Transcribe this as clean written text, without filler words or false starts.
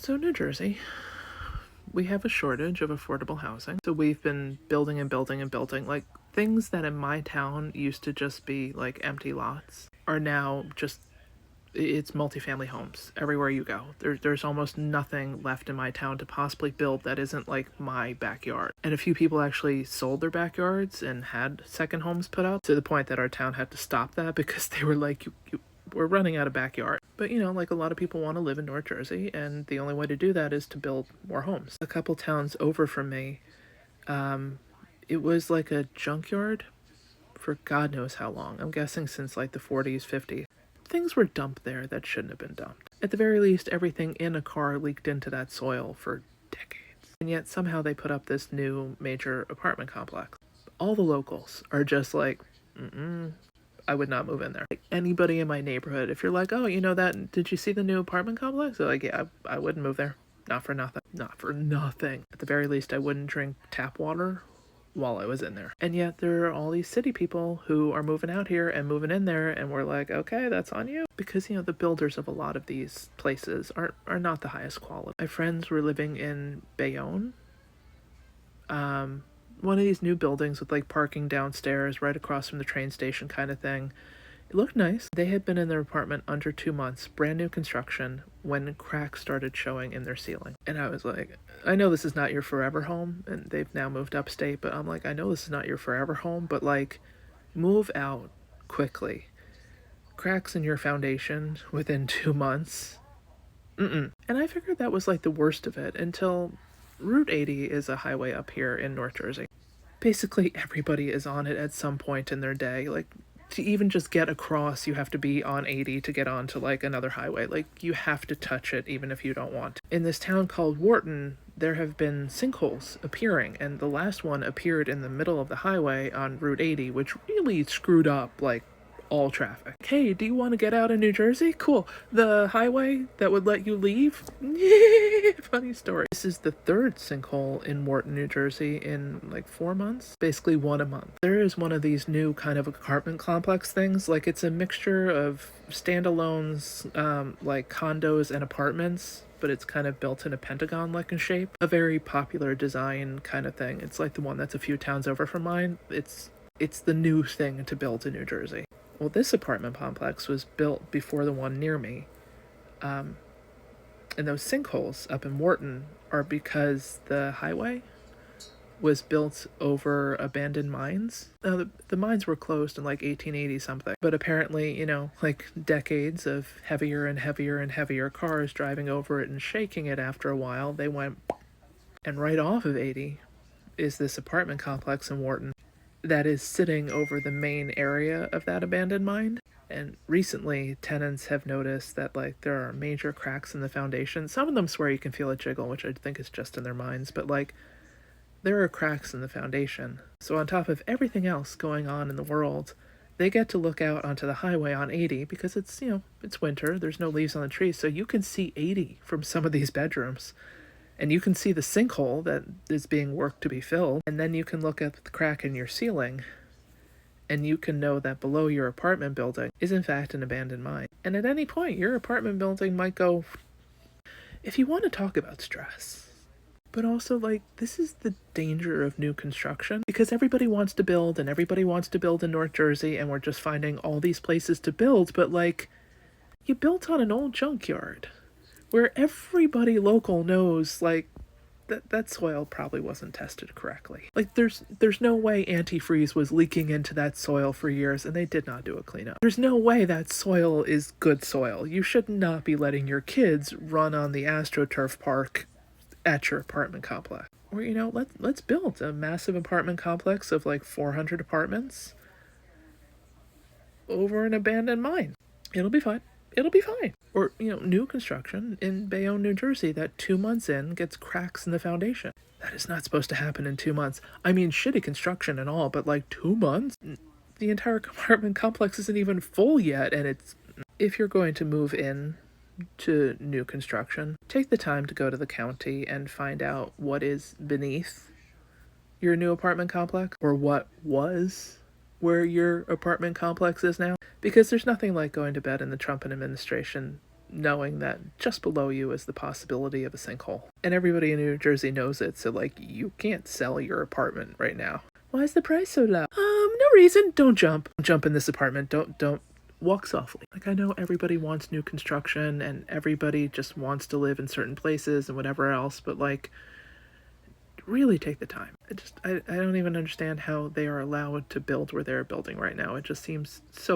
So New Jersey, we have a shortage of affordable housing. So we've been building and building and building. Like things that in my town used to just be like empty lots are now just it's multifamily homes everywhere you go. There's almost nothing left in my town to possibly build that isn't like my backyard. And a few people actually sold their backyards and had second homes put up to the point that our town had to stop that because they were like, we're running out of backyard. But like a lot of people want to live in North Jersey, and the only way to do that is to build more homes. A couple towns over from me, it was like a junkyard for God knows how long. I'm guessing since like the 40s, 50s. Things were dumped there that shouldn't have been dumped. At the very least, everything in a car leaked into that soil for decades. And yet somehow they put up this new major apartment complex. All the locals are just like, I would not move in there. Like anybody in my neighborhood, if you're like, oh, did you see the new apartment complex? They're like, yeah, I wouldn't move there. Not for nothing. Not for nothing. At the very least, I wouldn't drink tap water while I was in there. And yet there are all these city people who are moving out here and moving in there, and we're like, okay, that's on you. Because, the builders of a lot of these places are not the highest quality. My friends were living in Bayonne. One of these new buildings with like parking downstairs right across from the train station kind of thing. It looked nice. They had been in their apartment under 2 months, brand new construction, when cracks started showing in their ceiling. And I was like, I know this is not your forever home, and they've now moved upstate, but I'm like, I know this is not your forever home, but like, move out quickly. Cracks in your foundation within 2 months. And I figured that was like the worst of it until Route 80 is a highway up here in North Jersey. Basically, everybody is on it at some point in their day. Like, to even just get across, you have to be on 80 to get onto like another highway. Like, you have to touch it even if you don't want to. In this town called Wharton, there have been sinkholes appearing, and the last one appeared in the middle of the highway on Route 80, which really screwed up like all traffic. Hey, do you want to get out of New Jersey? Cool. The highway that would let you leave? Funny story. This is the third sinkhole in Wharton, New Jersey in like 4 months. Basically one a month. There is one of these new kind of apartment complex things. Like it's a mixture of standalones, like condos and apartments, but it's kind of built in a pentagon-like in shape. A very popular design kind of thing. It's like the one that's a few towns over from mine. It's the new thing to build in New Jersey. Well, this apartment complex was built before the one near me. And those sinkholes up in Wharton are because the highway was built over abandoned mines. Now, the mines were closed in like 1880 something. But apparently, like decades of heavier and heavier and heavier cars driving over it and shaking it after a while, they went. And right off of 80 is this apartment complex in Wharton that is sitting over the main area of that abandoned mine. And recently, tenants have noticed that like there are major cracks in the foundation. Some of them swear you can feel it jiggle, which I think is just in their minds, but like there are cracks in the foundation. So on top of everything else going on in the world, they get to look out onto the highway on 80 because it's, it's winter, there's no leaves on the trees, so you can see 80 from some of these bedrooms. And you can see the sinkhole that is being worked to be filled. And then you can look at the crack in your ceiling. And you can know that below your apartment building is in fact an abandoned mine. And at any point, your apartment building might go. If you want to talk about stress. But also, like, this is the danger of new construction. Because everybody wants to build, and everybody wants to build in North Jersey. And we're just finding all these places to build. But, like, you built on an old junkyard. Where everybody local knows, like, that soil probably wasn't tested correctly. Like, there's no way antifreeze was leaking into that soil for years, and they did not do a cleanup. There's no way that soil is good soil. You should not be letting your kids run on the AstroTurf park at your apartment complex. Or, let's build a massive apartment complex of, like, 400 apartments over an abandoned mine. It'll be fine. It'll be fine. Or, new construction in Bayonne, New Jersey that 2 months in gets cracks in the foundation. That is not supposed to happen in 2 months. I mean, shitty construction and all, but like 2 months? The entire apartment complex isn't even full yet, and it's... If you're going to move in to new construction, take the time to go to the county and find out what is beneath your new apartment complex, or what was where your apartment complex is now. Because there's nothing like going to bed in the Trump administration knowing that just below you is the possibility of a sinkhole. And everybody in New Jersey knows it, so like, you can't sell your apartment right now. Why is the price so low? No reason. Don't jump. Don't jump in this apartment. Don't. Walk softly. Like, I know everybody wants new construction and everybody just wants to live in certain places and whatever else, but like, really take the time. I don't even understand how they are allowed to build where they're building right now. It just seems so